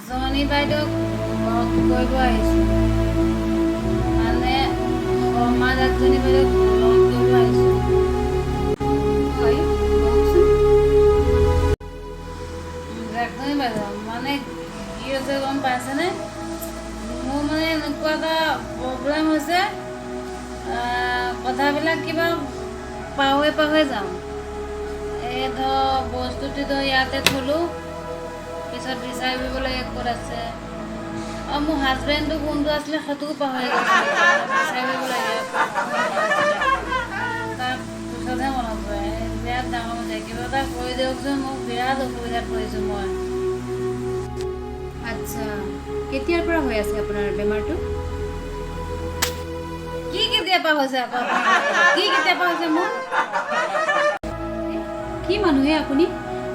জনী বাইদেউক লগ কৰিব আহিছোঁ মানে সমাজ এজনী বাইদেউক লগ কৰিব আহিছোঁ হয় কওকচোন জাকজনী বাইদেউ মানে কি হৈছে গম পাইছেনে মোৰ মানে এনেকুৱা এটা প্ৰব্লেম হৈছে কথাবিলাক কিবা পাহৰি যাওঁ এই ধৰ বস্তুটো ধৰ ইয়াতে থলোঁ পিছত বিচাৰি ফুৰিবলৈ ক'ত আছে আৰু মোৰ হাজবেণ্ডটো কোনটো আছিলে সেইটোও পাহৰি গৈছিলোঁ বিচাৰি ফুৰিব লাগে তাৰ পিছতহে মনত পৰে বিৰাট ডাঙৰ হৈছে কিবা এটা কৰি দিয়কচোন মোক বিৰাট অসুবিধাত পৰিছোঁ মই আচ্ছা কেতিয়াৰ পৰা হৈ আছে আপোনাৰ বেমাৰটো কি কেতিয়াবা হৈছে আকৌ কি কেতিয়াবা হৈছে মোৰ কি মানুহে আপুনি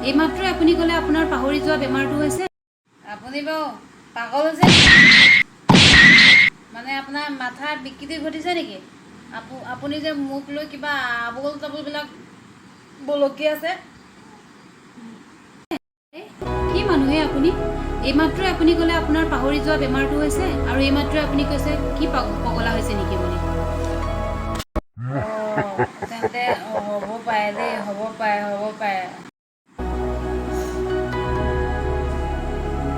এইমাত্ৰ আপুনি ক'লে আপোনাৰ পাহৰি যোৱা বেমাৰটো হৈছে আপুনি বাৰু পাগল হৈছে মানে আপোনাৰ মাথাৰ বিকৃতি ঘটিছে নেকি আপুনি যে মোক লৈ কিবা আবুল তাবুলবিলাক বলকি আছে কি মানুহে আপুনি এইমাত্ৰ আপুনি ক'লে আপোনাৰ পাহৰি যোৱা বেমাৰটো হৈছে আৰু এইমাত্ৰ আপুনি কৈছে কি পগলা হৈছে নেকি বুলি তেন্তে হ'ব পাৰে দেই হ'ব পাৰে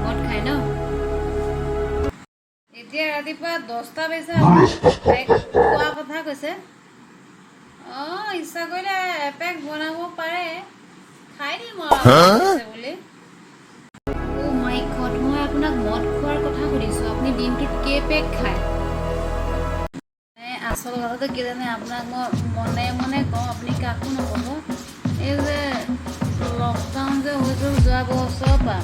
মদ খায় ন এতিয়া ৰাতিপুৱা 10টা বাজিছে তাইক খোৱা কথা কৈছে অঁ ইচ্ছা কৰিলে এপেক বনাব পাৰে খাই দিম আৰু বুলি অ' মাই গড মই আপোনাক মদ খোৱাৰ কথা সুধিছোঁ আপুনি দিনটোত কেইপেক খায় আচল কথাটো কি জানে আপোনাক মই মনে কওঁ আপুনি কাকো নক'ব এই যে লকডাউন যে হৈছিল যোৱা বছৰৰ পৰা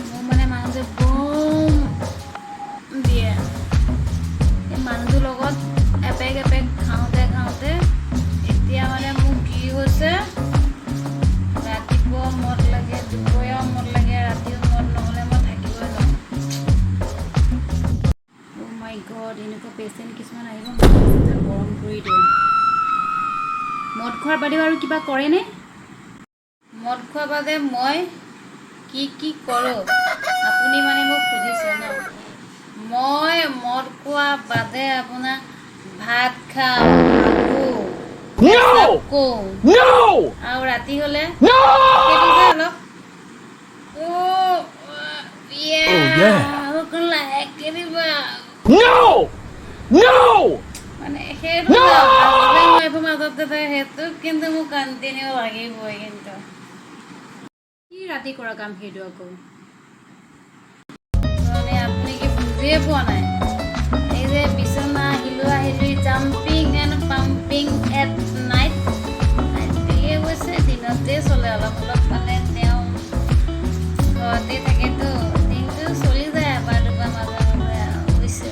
মোৰ মানে মানুহটোৱে বম দিয়ে এই মানুহটোৰ লগত এপেক খাওঁতে এতিয়া মানে মোৰ কি হৈছে ৰাতিপুৱা মদ লাগে দুপৰীয়াও মদ লাগে ৰাতিও মদ নহ'লে মই থাকিবই নোৱাৰোঁ অ' মাই গড এনেকুৱা পেচেণ্ট কিছুমান আহিব মাথা গৰম কৰি দিয়ে মদ খোৱাৰ বাদেও আৰু কিবা কৰেনে মদ খোৱাৰ বাদে মই কি কৰোঁ আপুনি মানে মোক সুধিছে ন মই মদ খোৱা বাদে আপোনাৰ ভাত খাওঁ আৰু ৰাতি হ'লে সেইটো যে অলপ লাহেকৈ দিবা মানে সেইটো ৱাইফৰ মাজত যে সেইটো কিন্তু মোক কণ্টিনিউ লাগিবই কিন্তু কি ৰাতি কৰা কাম সেইটো আকৌ মানে আপুনি কি বুজিয়ে পোৱা নাই এই যে বিচনা হিলোৱা হিলুই jumping and pumping at night নাইটে গৈছে দিনতে চলে অলপ মানে তেওঁ ঘৰতে থাকেতো দিনটো চলি যায় এবাৰ দুবাৰ মাজে বুজিছে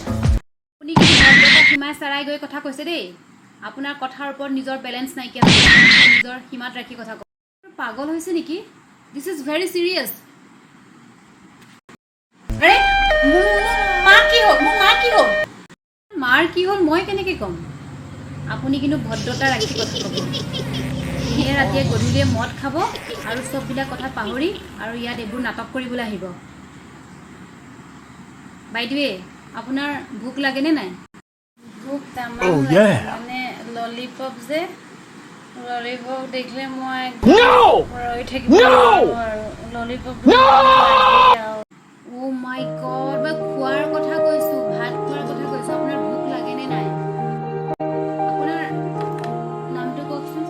আপুনি কিন্তু ভদ্ৰতা সীমাই চেৰাই গৈ কথা কৈছে দেই আপোনাৰ কথাৰ ওপৰত নিজৰ বেলেঞ্চ নাইকিয়া হৈছে নিজৰ সীমাত ৰাখি কথা কয় পাগল হৈছে নেকি দিছ ইজ ভেৰি চিৰিয়াছ আৰে মাৰ কি হ'ল মই কেনেকৈ ক'ম আপুনি কিন্তু ভদ্ৰতা ৰাখি কথা ক'ব দিনে ৰাতিয়ে গধূলিয়ে মদ খাব আৰু চববিলাক কথা পাহৰি আৰু ইয়াত এইবোৰ নাটক কৰিবলৈ আহিব বাইদেৱে আপোনাৰ ভোক লাগেনে নাই ভোক তামাম লাগে মানে ললিপপ যে ললিপপ দেখিলে মই ৰৈ থাকিব নোৱাৰোঁ আৰু ললিপপ অ' মাই গড মই খোৱাৰ কথা কৈছোঁ ভাত খোৱাৰ কথা কৈছোঁ আপোনাৰ ভোক লাগেনে নাই আপোনাৰ নামটো কওকচোন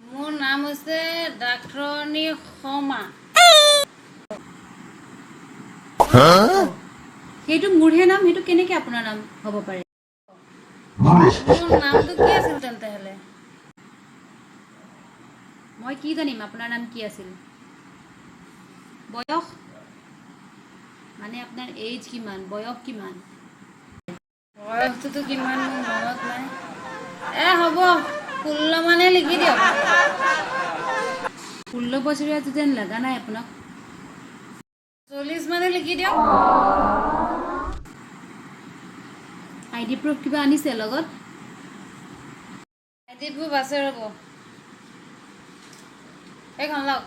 মোৰ নাম হৈছে ডাক্তৰণী শৰ্মা সেইটো মোৰহে নাম সেইটো কেনেকৈ আপোনাৰ নাম হ'ব পাৰে মোৰ নামটো কি আছিল তেন্তে হ'লে মই কি জানিম আপোনাৰ নাম কি আছিল বয়স মানে আপোনাৰ এইজ কিমান বয়স কিমান বয়সটোতো কিমান মোৰ মনত নাই হ'ব 16 মানে লিখি দিয়ক 16 বছৰীয়া যেন লগা নাই আপোনাক 40 মানে লিখি দিয়ক আই ডি প্ৰুফ কিবা আনিছে লগত আই ডি প্ৰুফ আছে ৰ'ব এইখন লওক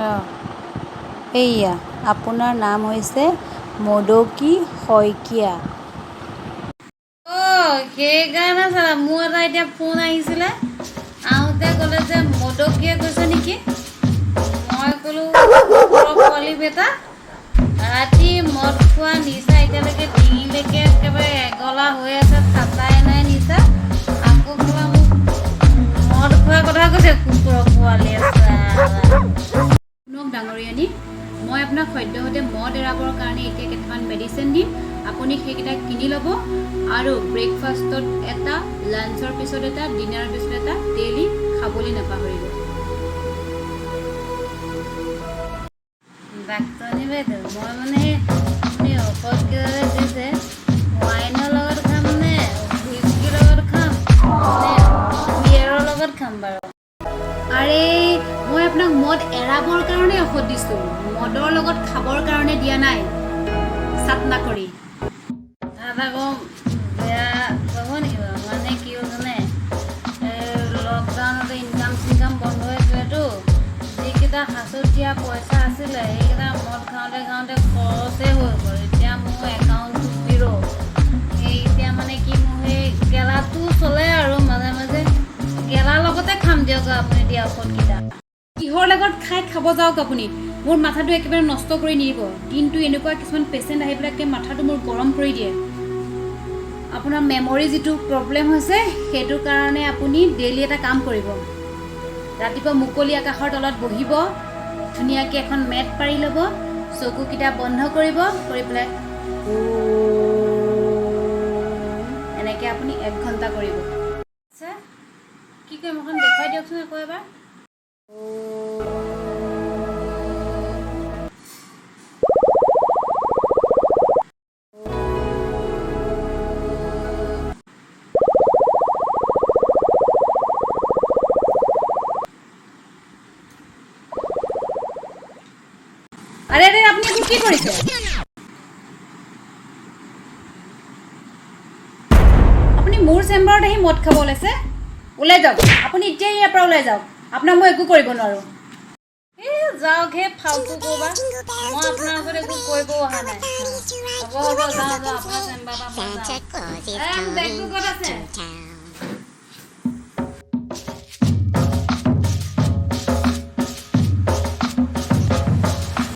এইয়া আপোনাৰ নাম হৈছে মদকী শইকীয়া। সেইকাৰণে চালা মোৰ এটা এতিয়া ফোন আহিছিলে, আহোঁতে ক'লে যে মদকীয়ে কৈছে নেকি। মই ক'লো পোৱালি বেটা, ৰাতি মদ খোৱা নিচা এতিয়ালৈকে ডিঙিলৈকে একেবাৰে এগলা হৈ আছে, ফাটাই নাই নিচা। আকৌ ক'লা মোক মদ খোৱাৰ কথা কৈছে, কুকুৰৰ পোৱালি আছে। শুনক ডাঙৰীয়ানী, মই আপোনাক সদ্যহতে মদ এৰাবৰ কাৰণে এতিয়া কেইটামান মেডিচিন দিম। আপুনি সেইকেইটা কিনি ল'ব আৰু ব্ৰেকফাষ্টত এটা, লাঞ্চৰ পিছত এটা, ডিনাৰৰ পিছত এটা ডেইলি খাবলৈ নাপাহৰিব। ডাক্তৰনী বাইদেউ, মই মানে আপুনি ঔষধকেইটা যে দিছে, ৱাইনৰ লগত খাম নে হুইস্কিৰ লগত খাম নে বিয়েৰৰ লগত খাম বাৰু? আৰে মই আপোনাক মদ এৰাবৰ কাৰণে ঔষধ দিছোঁ, মদৰ লগত খাবৰ কাৰণে দিয়া নাই। চাটনা কৰি তাত আকৌ বেয়া পাব নেকি বাৰু? মানে কি হ'ল জানে, লকডাউনতে ইনকাম চিনকাম বন্ধ হৈছিলেতো, যিকেইটা সাঁচতীয়া পইচা আছিলে সেইকেইটা মদ খাওঁতে খাওঁতে খৰচেই হৈ গ'ল। এতিয়া মোৰ একাউণ্টটো জিৰ'। সেই এতিয়া মানে কি মোৰ সেই গেলাটো চলে আৰু মাজে মাজে, গেলাৰ লগতে খাম দিয়ক আপুনি দিয়া ঔষধকেইটা। কিহৰ লগত খাব যাওক আপুনি, মোৰ মাথাটো একেবাৰে নষ্ট কৰি নিদিব। দিনটো এনেকুৱা কিছুমান পেচেণ্ট আহি পেলাই মাথাটো মোৰ গৰম কৰি দিয়ে। আপোনাৰ মেমৰি যিটো প্ৰব্লেম হৈছে সেইটো কাৰণে আপুনি ডেইলি এটা কাম কৰিব, ৰাতিপুৱা মুকলি আকাশৰ তলত বহিব, ধুনীয়াকৈ এখন মেট পাৰি ল'ব, চকুকেইটা বন্ধ কৰিব, কৰি পেলাই এনেকৈ আপুনি 1 ঘণ্টা কৰিব। আচ্ছা কি কৰিম এখন দেখুৱাই দিয়কচোন আকৌ এবাৰ। আৰে আৰে আপুনি এইটো কি কৰিছে? আপুনি মোৰ চেম্বাৰত আহি মদ খাব ওলাইছে? ওলাই যাওক, আপুনি এতিয়াই ইয়াৰ পৰা ওলাই যাওক, আপোনাক মই একো কৰিব নোৱাৰোঁ। যাওক হে ফাল্টু ক'ৰবাত, মই আপোনাৰ ওচৰত একো কৰিব অহা নাই। হ'ব যাওঁ আপোনাৰ চেম্বাৰৰ পৰা মই যাওঁ। বেগটো ক'ত আছে?